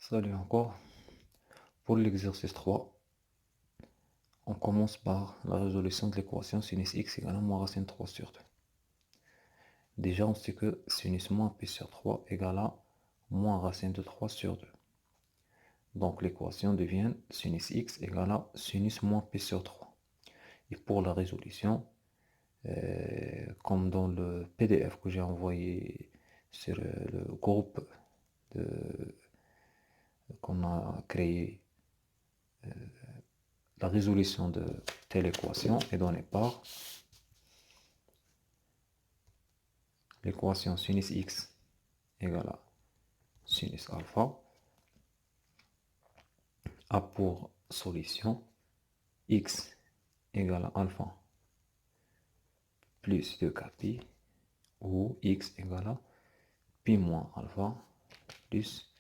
Salut encore. Pour l'exercice 3, on commence par la résolution de l'équation sinus x égale à moins racine 3 sur 2. Déjà, on sait que sinus moins pi sur 3 égale à moins racine de 3 sur 2. Donc l'équation devient sinus x égale à sinus moins pi sur 3. Et pour la résolution, comme dans le PDF que j'ai envoyé sur le groupe qu'on a créé, la résolution de telle équation est donnée par l'équation sinus x égale à sinus alpha a pour solution x égale à alpha plus 2k pi ou x égale à pi moins alpha plus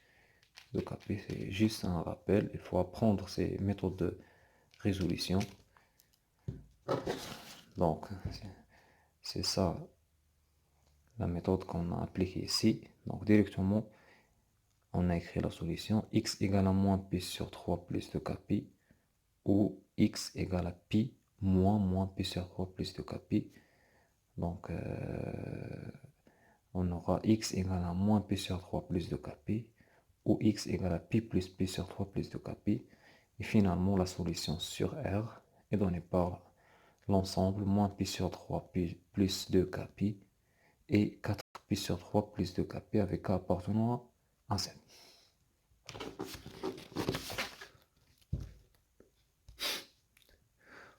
2k pi. C'est juste un rappel, il faut apprendre ces méthodes de résolution. Donc c'est ça la méthode qu'on a appliquée ici. Donc directement on a écrit la solution x égale à moins pi sur 3 plus 2k pi ou x égale à pi moins pi sur 3 plus 2k pi. Donc on aura x égale à moins pi sur 3 plus 2k pi ou x égale à pi plus pi sur 3 plus 2k pi. Et finalement la solution sur R est donnée par l'ensemble moins pi sur 3 pi plus 2k pi et 4 pi sur 3 plus 2k pi avec k appartenant à un 7.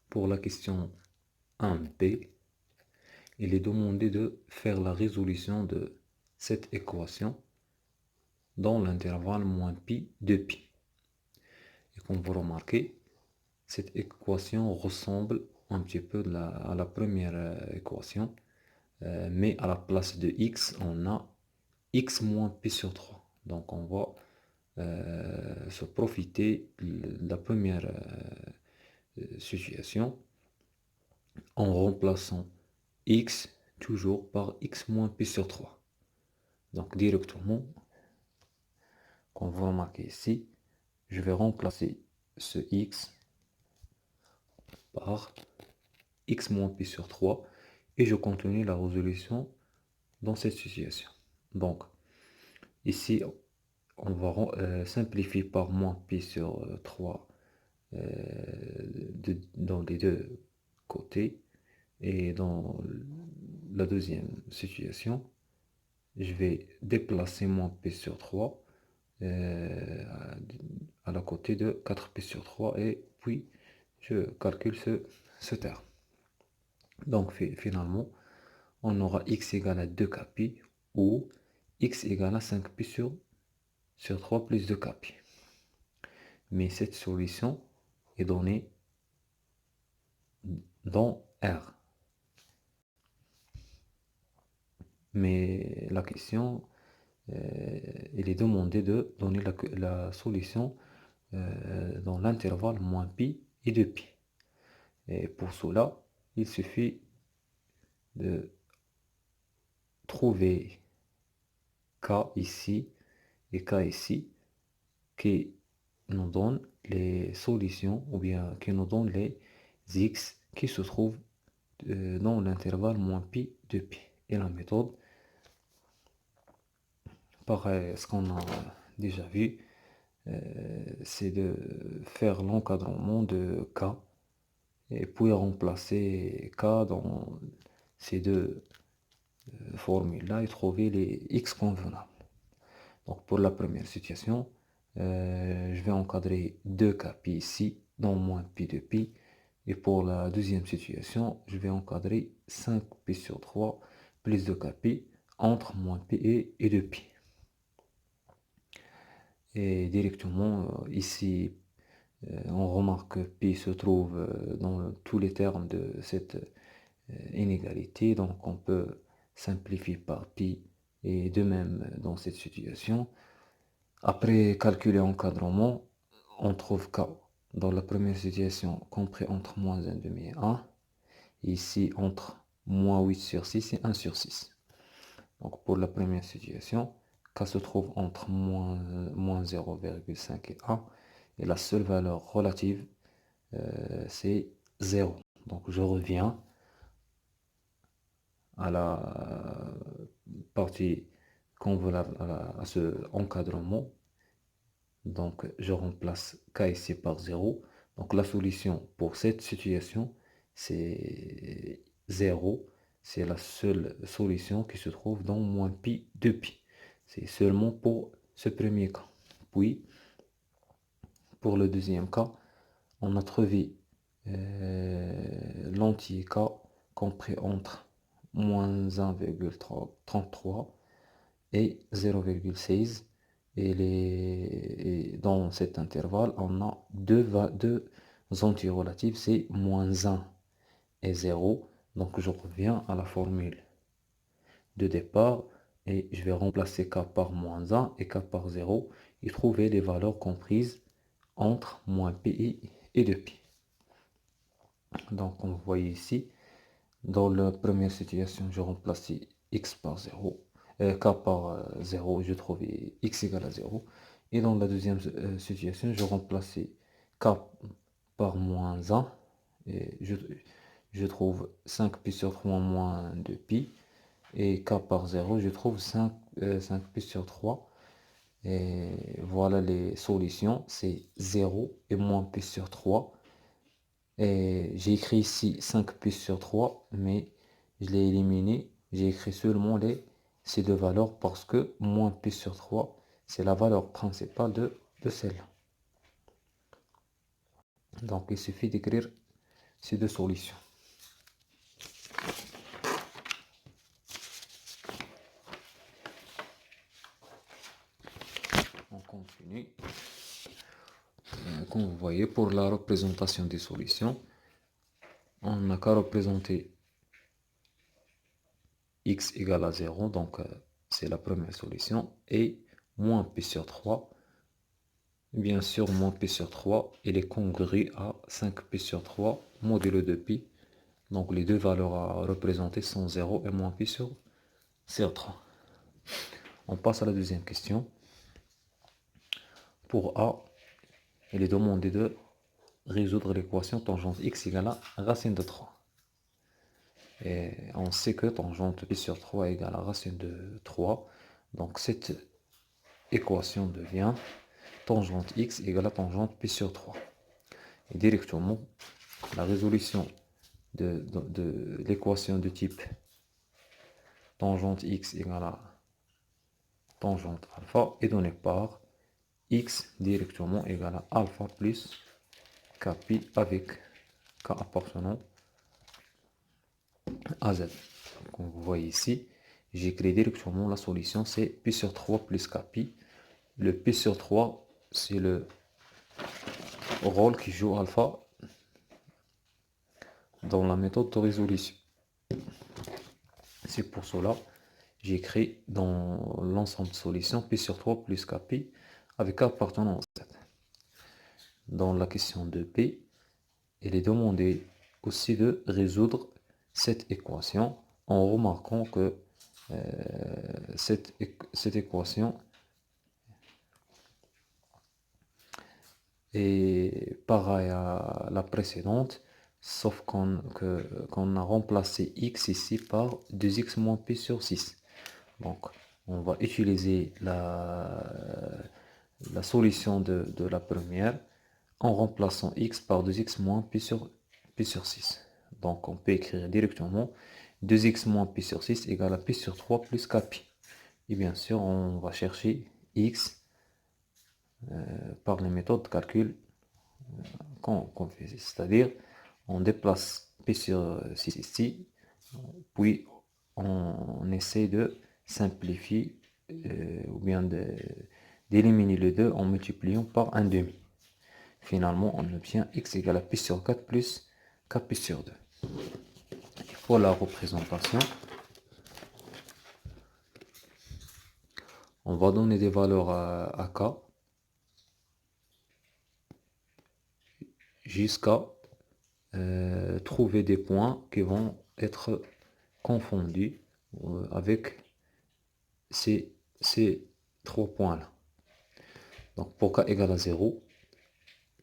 Pour la question 1b, il est demandé de faire la résolution de cette équation dans l'intervalle moins pi de pi. Et comme vous remarquez, cette équation ressemble un petit peu à la première équation, mais à la place de x, on a x moins pi sur 3. Donc on va se profiter de la première situation en remplaçant x toujours par x moins pi sur 3. Donc directement, comme vous remarquez ici, je vais remplacer ce x par x moins pi sur 3 et je continue la résolution dans cette situation. Donc ici, on va simplifier par moins pi sur 3 dans les deux côtés. Et dans la deuxième situation, je vais déplacer moins pi sur 3 à la côté de 4 pi sur 3 et puis je calcule ce terme. Donc finalement, on aura x égale à 2k pi ou x égale à 5 pi sur 3 plus 2k pi. Mais cette solution est donnée dans R. Mais la question, il est demandé de donner la solution dans l'intervalle moins pi et de pi. Et pour cela, il suffit de trouver k ici et k ici qui nous donnent les solutions ou bien qui nous donnent les x qui se trouvent dans l'intervalle moins pi de pi. Et la méthode, pareil ce qu'on a déjà vu, c'est de faire l'encadrement de k et puis remplacer k dans ces deux formules-là et trouver les x convenables. Donc pour la première situation, je vais encadrer 2k pi ici dans moins pi de pi. Et pour la deuxième situation, je vais encadrer 5 pi sur 3 plus 2k pi entre moins pi et 2 pi. Et directement ici, on remarque que pi se trouve dans tous les termes de cette inégalité. Donc on peut simplifier par pi et de même dans cette situation. Après calculer encadrement, on trouve k dans la première situation compris entre moins 1 demi et 1. Ici entre moins 8 sur 6 et 1 sur 6. Donc pour la première situation, K se trouve entre moins 0,5 et 1. Et la seule valeur relative, c'est 0. Donc je reviens à la partie convenable à ce encadrement. Donc je remplace K ici par 0. Donc la solution pour cette situation, c'est 0. C'est la seule solution qui se trouve dans moins pi de pi. C'est seulement pour ce premier cas. Puis, pour le deuxième cas, on a trouvé l'entier K compris entre moins 1,33 et 0,16. Et dans cet intervalle, on a deux entiers relatifs, c'est moins 1 et 0. Donc je reviens à la formule de départ et je vais remplacer K par moins 1 et K par 0 et trouver les valeurs comprises entre moins pi et 2pi. Donc on voit ici, dans la première situation, je remplace x par 0, k par 0, je trouve x égale à 0. Et dans la deuxième situation, je remplace k par moins 1, et je trouve 5pi sur 3 moins 2pi. Et k par 0, je trouve 5pi sur 3. Et voilà les solutions, c'est 0 et moins pi sur 3. Et j'ai écrit ici 5pi sur 3, mais je l'ai éliminé. J'ai écrit seulement ces deux valeurs parce que moins pi sur 3, c'est la valeur principale de celle-là. Donc il suffit d'écrire ces deux solutions. On continue. Comme vous voyez, pour la représentation des solutions, on n'a qu'à représenter x égale à 0, donc c'est la première solution, et moins pi sur 3. Bien sûr, moins pi sur 3, il est congru à 5pi sur 3 modulo de pi. Donc les deux valeurs à représenter sont 0 et moins pi sur 3. On passe à la deuxième question. Pour A, il est demandé de résoudre l'équation tangente x égale à racine de 3. Et on sait que tangente pi sur 3 égale à racine de 3. Donc cette équation devient tangente x égale à tangente pi sur 3. Et directement, la résolution de l'équation de type tangente x égale à tangente alpha est donnée par x directement égale à alpha plus kpi avec k appartenant à z. Comme vous voyez ici, j'écris directement la solution, c'est pi sur 3 plus kpi. Le pi sur 3, c'est le rôle qui joue alpha dans la méthode de résolution. C'est pour cela j'ai écrit dans l'ensemble de solutions pi sur 3 plus kpi avec k appartenant à z. Dans la question de P, il est demandé aussi de résoudre cette équation en remarquant que cette équation est pareille à la précédente, sauf qu'on a remplacé x ici par 2x moins pi sur 6. Donc, on va utiliser la solution de la première en remplaçant x par 2x moins pi sur 6. Donc, on peut écrire directement 2x moins pi sur 6 égale à pi sur 3 plus kpi. Et bien sûr, on va chercher x par les méthodes de calcul qu'on fait. C'est-à-dire, on déplace pi sur 6 ici, puis on essaie de simplifier ou bien d'éliminer le 2 en multipliant par un demi. Finalement, on obtient x égale à pi sur 4 plus kpi sur 2. Pour la représentation, on va donner des valeurs à k jusqu'à trouver des points qui vont être confondus avec ces trois points là. Donc pour k égale à 0,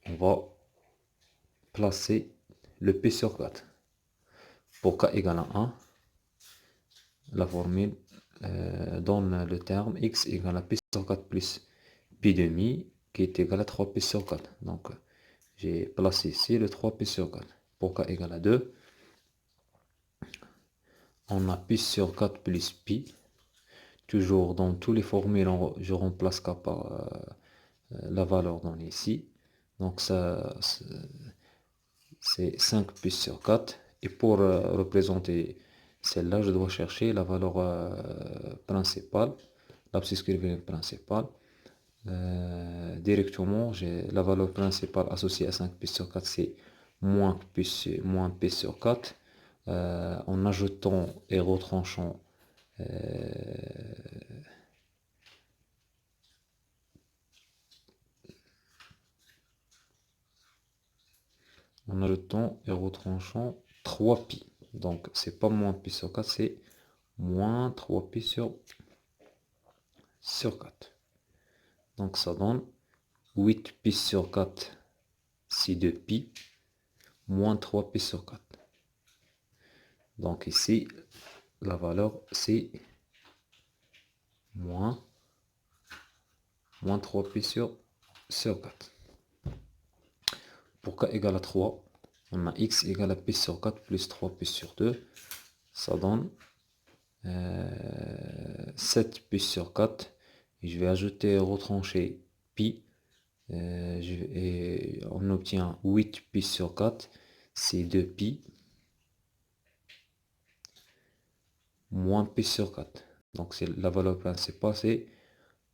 on va placer le p sur 4. Pour k égale à 1, la formule donne le terme x égale à p sur 4 plus pi demi qui est égal à 3p sur 4. Donc j'ai placé ici le 3p sur 4. Pour k égale à 2, on a pi sur 4 plus pi. Toujours dans tous les formules, je remplace k par la valeur donnée ici. Donc ça, c'est 5 pi sur 4. Et pour représenter celle-là, je dois chercher la valeur principale, l'abscisse curviligne principale. Directement, j'ai la valeur principale associée à 5 pi sur 4, c'est moins p sur 4. En ajoutant et retranchant en ajoutant et retranchant 3 pi. Donc c'est pas moins pi sur 4, c'est moins 3 pi sur 4. Donc ça donne 8 pi sur 4, c'est 2 pi, moins 3 pi sur 4. Donc ici, la valeur c'est moins 3 pi sur 4. Pour k égale à 3, on a x égale à pi sur 4 plus 3 pi sur 2. Ça donne 7 pi sur 4. Et je vais ajouter et retrancher pi. Et on obtient 8 pi sur 4. C'est 2 pi. Moins pi sur 4. Donc la valeur principale, c'est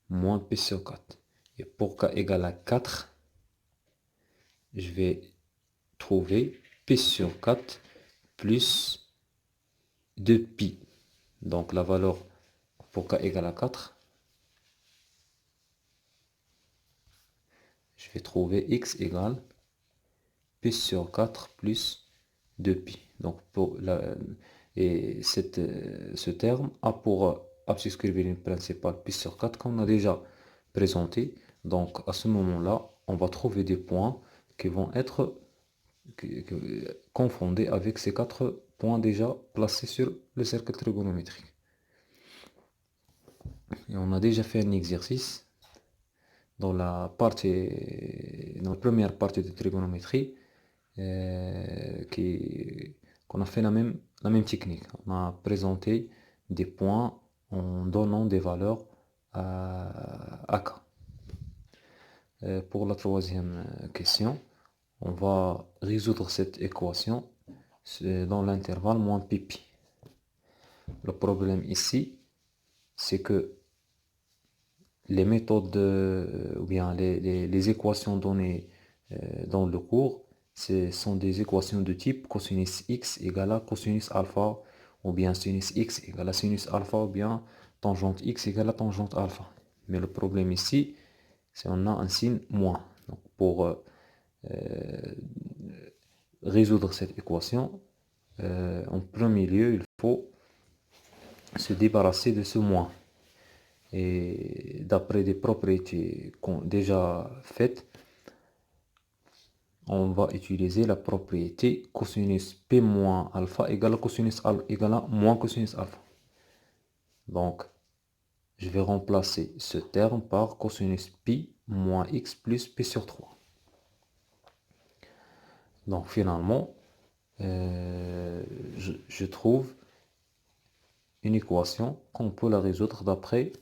moins pi sur 4. Et pour k égale à 4, je vais trouver pi sur 4 plus 2 pi. Donc la valeur pour k égale à 4, je vais trouver x égale pi sur 4 plus 2 pi. Donc et ce terme a pour abscisse curviligne principale pi sur 4 qu'on a déjà présenté. Donc à ce moment-là, on va trouver des points qui vont être confondés avec ces 4 points déjà placés sur le cercle trigonométrique. Et on a déjà fait un exercice dans la première partie de trigonométrie qu'on a fait la même technique. On a présenté des points en donnant des valeurs à k. Pour la troisième question, on va résoudre cette équation dans l'intervalle moins pi. Le problème ici, c'est que les méthodes ou bien les équations données dans le cours, ce sont des équations de type cosinus x égale à cosinus alpha, ou bien sinus x égale à sinus alpha, ou bien tangente x égale à tangente alpha. Mais le problème ici, c'est qu'on a un signe moins. Donc pour résoudre cette équation, en premier lieu, il faut se débarrasser de ce moins. Et d'après des propriétés déjà faites, on va utiliser la propriété cosinus p moins alpha égale à cosinus alpha égale à moins cosinus alpha. Donc, je vais remplacer ce terme par cosinus pi moins x plus p sur 3. Donc, finalement, je trouve une équation qu'on peut la résoudre d'après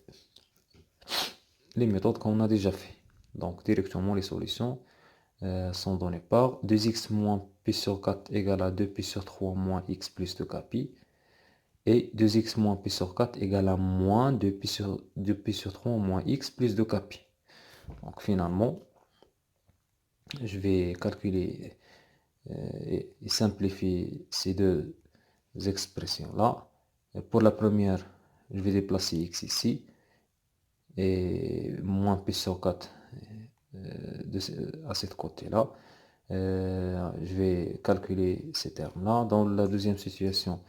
les méthodes qu'on a déjà fait. Donc, directement, les solutions sont données par 2x moins pi sur 4 égale à 2pi sur 3 moins x plus 2kpi. Et 2x moins pi sur 4 égale à moins 2pi sur 3 moins x plus 2kpi. Donc finalement, je vais calculer et simplifier ces deux expressions-là. Pour la première, je vais déplacer x ici. Et moins pi sur 4 à cet côté-là. Je vais calculer ces termes-là. Dans la deuxième situation,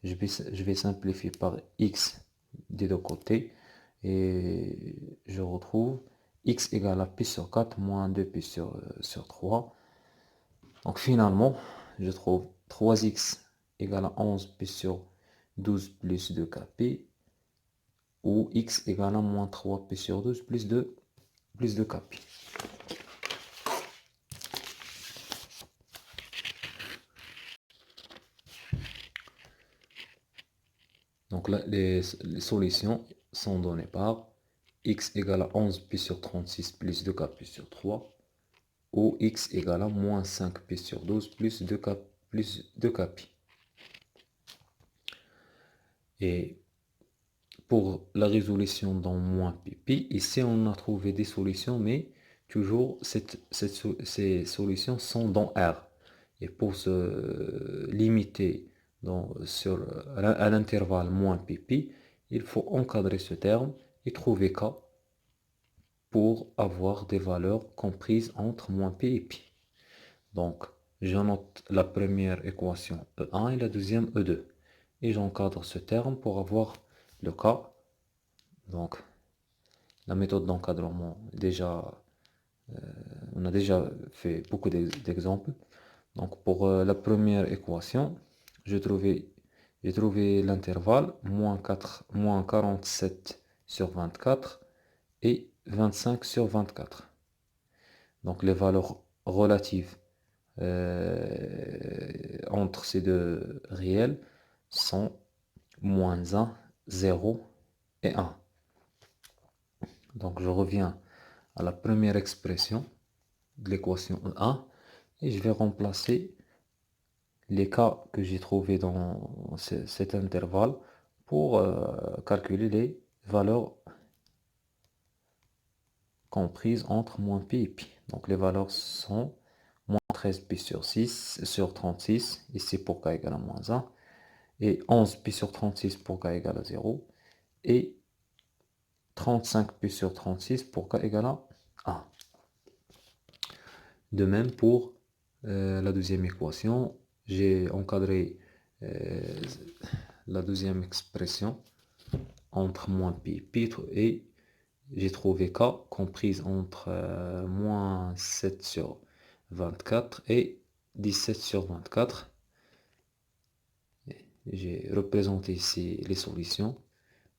je vais simplifier par x des deux côtés. et je retrouve x égale à pi sur 4 moins 2pi sur 3. Donc finalement, je trouve 3x égale à 11pi sur 12 plus 2kp, ou x égale à moins 3pi sur 12 plus 2kp. Donc là, les solutions sont données par x égale à 11pi sur 36 plus 2kp sur 3, ou x égale à moins 5pi sur 12 plus 2kp. Et pour la résolution dans moins pp, ici on a trouvé des solutions, mais toujours ces solutions sont dans R. Et pour se limiter à l'intervalle moins pp, il faut encadrer ce terme et trouver k pour avoir des valeurs comprises entre moins p et pi. Donc, je note la première équation E1 et la deuxième E2. Et j'encadre ce terme pour avoir le cas. Donc, la méthode d'encadrement, on a déjà fait beaucoup d'exemples. Donc, pour la première équation, j'ai trouvé l'intervalle moins 47 sur 24 et 25 sur 24. Donc, les valeurs relatives entre ces deux réels sont moins 1, 0 et 1. Donc je reviens à la première expression de l'équation E1 et je vais remplacer les cas que j'ai trouvés dans cet intervalle pour calculer les valeurs comprises entre moins pi et pi. Donc les valeurs sont moins 13pi sur 6 sur 36, ici pour k égale à moins 1, et 11pi sur 36 pour k égale à 0, et 35pi sur 36 pour k égale à 1. De même pour la deuxième équation, j'ai encadré la deuxième expression entre moins pi et pi, et j'ai trouvé k comprise entre moins 7 sur 24 et 17 sur 24. J'ai représenté ici les solutions.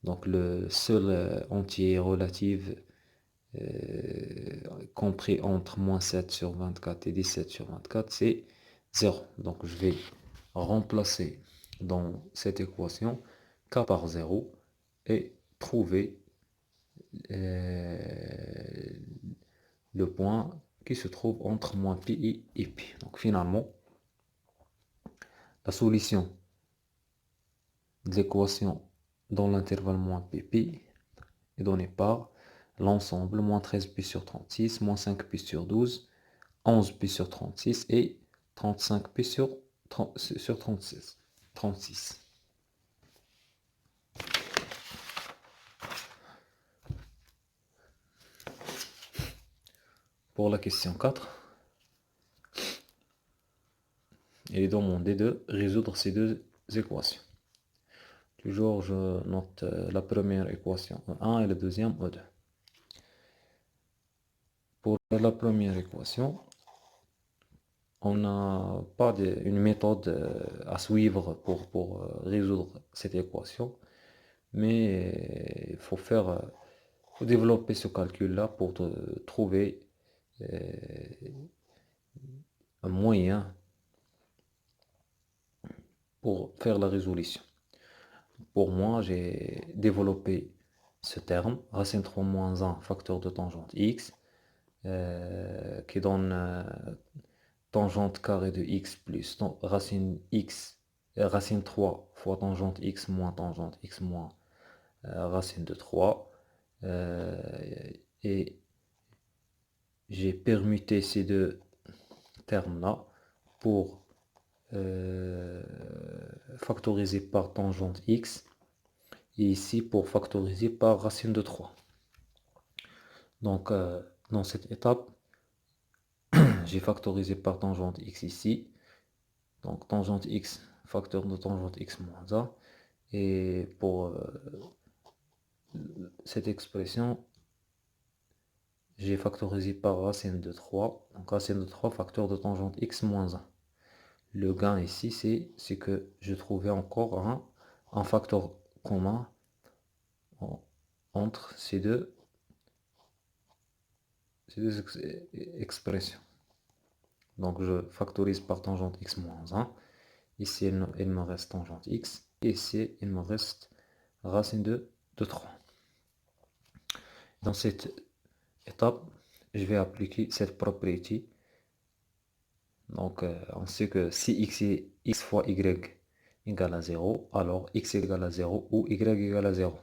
Donc le seul entier relatif compris entre moins 7 sur 24 et 17 sur 24, c'est 0. Donc je vais remplacer dans cette équation k par 0 et trouver le point qui se trouve entre moins pi et pi. Donc finalement, la solution de l'équation dans l'intervalle moins pi est donnée par l'ensemble moins 13pi sur 36, moins 5pi sur 12, 11pi sur 36 et 35pi sur 36. Pour la question 4, il est demandé de résoudre ces deux équations. Toujours, je note la première équation E1 et la deuxième E2. Pour la première équation, on n'a pas une méthode à suivre pour résoudre cette équation, mais il faut développer ce calcul-là pour trouver un moyen pour faire la résolution. Pour moi, j'ai développé ce terme, racine 3 moins 1 facteur de tangente x, qui donne tangente carrée de x plus racine 3 fois tangente x moins racine de 3. Et j'ai permuté ces deux termes-là pour factoriser par tangente x, et ici pour factoriser par racine de 3. Donc dans cette étape, j'ai factorisé par tangente x ici. Donc tangente x, facteur de tangente x moins 1. Et pour cette expression, j'ai factorisé par racine de 3. Donc racine de 3, facteur de tangente x moins 1. Le gain ici, c'est que je trouvais encore un facteur commun entre ces deux expressions. Donc je factorise par tangente x moins 1. Ici, il me reste tangente x. Et ici, il me reste racine de 3. Dans cette étape, je vais appliquer cette propriété. Donc, on sait que si x est x fois y égale à 0, alors x égale à 0 ou y égale à 0.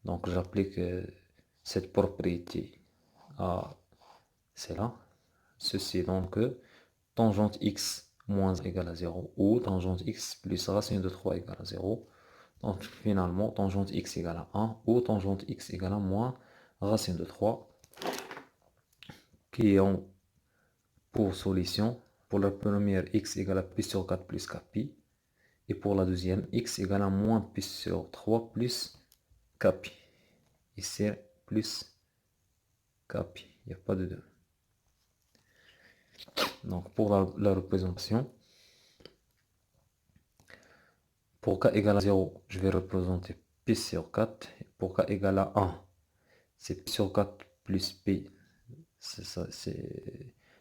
Donc, j'applique cette propriété à cela. Ceci donc tangente x moins égale à 0 ou tangente x plus racine de 3 égale à 0. Donc, finalement, tangente x égale à 1 ou tangente x égale à moins racine de 3 qui ont pour solution, pour la première, x égale à pi sur 4 plus kpi. Et pour la deuxième, x égale à moins pi sur 3 plus kpi. Ici, plus kpi. Il n'y a pas de 2. Donc, pour la représentation, pour k égale à 0, je vais représenter pi sur 4. Pour k égale à 1, c'est pi sur 4 plus pi. C'est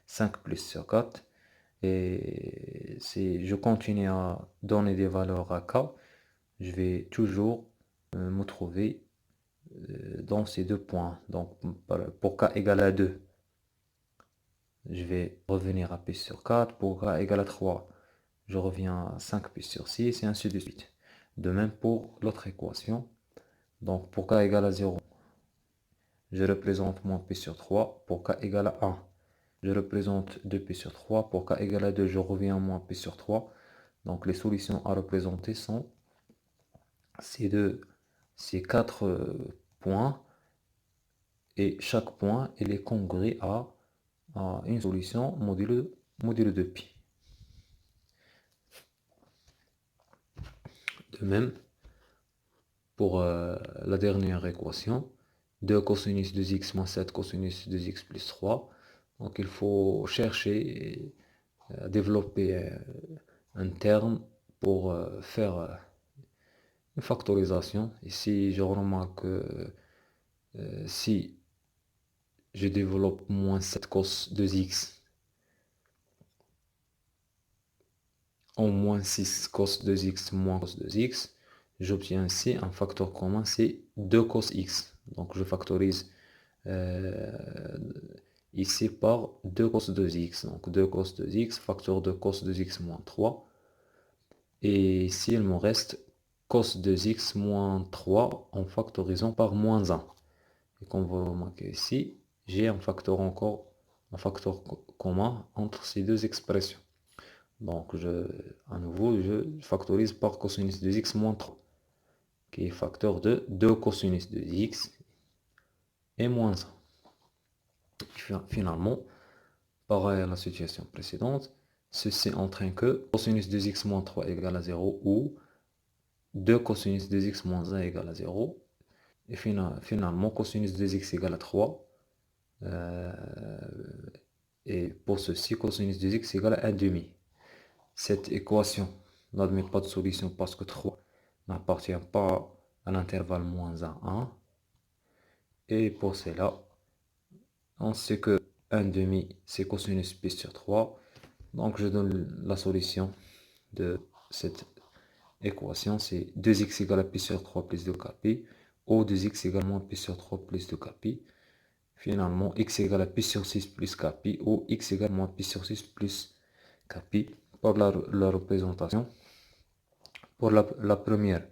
5 plus sur 4. Et si je continue à donner des valeurs à k, je vais toujours me trouver dans ces deux points. Donc pour k égale à 2, je vais revenir à pi sur 4. Pour k égale à 3, je reviens à 5 pi sur 6 et ainsi de suite. De même pour l'autre équation. Donc pour k égale à 0, je représente moins pi sur 3. Pour k égale à 1, je représente 2pi sur 3. Pour k égale à 2, je reviens à moins pi sur 3. Donc les solutions à représenter sont ces 4 points. Et chaque point il est congrue à une solution modulo de pi. De même, pour la dernière équation, 2 cosinus de x moins 7 cosinus de x plus 3. Donc il faut chercher à développer un terme pour faire une factorisation. Ici, je remarque que si je développe moins 7 cos de x en moins 6 cos de x moins cos de x, j'obtiens ainsi un facteur commun, c'est 2 cos x. Donc je factorise ici par 2 cos de x. Donc 2 cos de x, facteur de cos de x moins 3. Et ici, il me reste cos de x moins 3 en factorisant par moins 1. Et comme vous remarquez ici, j'ai un facteur commun entre ces deux expressions. Donc, à nouveau, je factorise par cosinus de x moins 3, qui est facteur de 2 cosinus de x et moins 1. Finalement, pareil à la situation précédente, ceci entraîne que cosinus de x moins 3 égale à 0 ou 2 cosinus de x moins 1 égale à 0. Et finalement, cosinus de x égale à 3. Et pour ceci, cosinus de x égale à 1,5. Cette équation n'admet pas de solution parce que 3 n'appartient pas à l'intervalle moins 1, 1. Et pour cela, on sait que 1,5 c'est cosinus pi sur 3. Donc je donne la solution de cette équation, c'est 2x égale à pi sur 3 plus 2kpi, ou 2x égale à pi sur 3 plus 2kpi. Finalement, x égale à pi sur 6 plus kpi, ou x égale à pi sur 6 plus kpi. Pour la représentation, pour la première,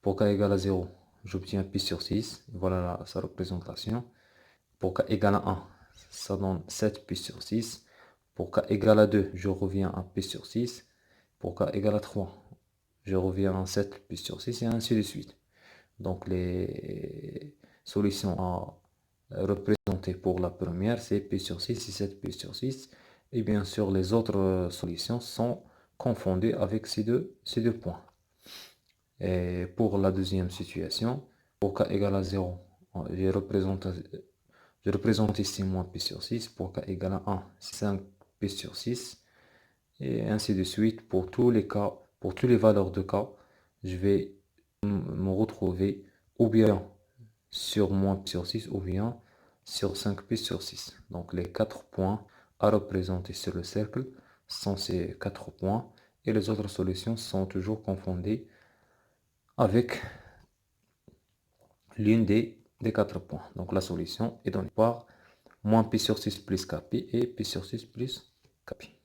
pour k égale à 0, j'obtiens pi sur 6, voilà sa représentation. Pour k égale à 1, ça donne 7 pi sur 6. Pour k égale à 2, je reviens à pi sur 6. Pour k égale à 3, je reviens à 7 pi sur 6 et ainsi de suite. Donc les solutions à représenter pour la première, c'est pi sur 6 et 7 pi sur 6. Et bien sûr, les autres solutions sont confondues avec ces deux points. Et pour la deuxième situation, pour k égale à 0, je représente ici moins pi sur 6 pour k égale à 1, 5 pi sur 6, et ainsi de suite pour tous les cas, pour toutes les valeurs de k, je vais me retrouver ou bien sur moins pi sur 6 ou bien sur 5 pi sur 6. Donc les 4 points à représenter sur le cercle sont ces 4 points et les autres solutions sont toujours confondues avec l'une des 4 points. Donc la solution est donnée par moins pi sur 6 plus kpi et pi sur 6 plus kpi.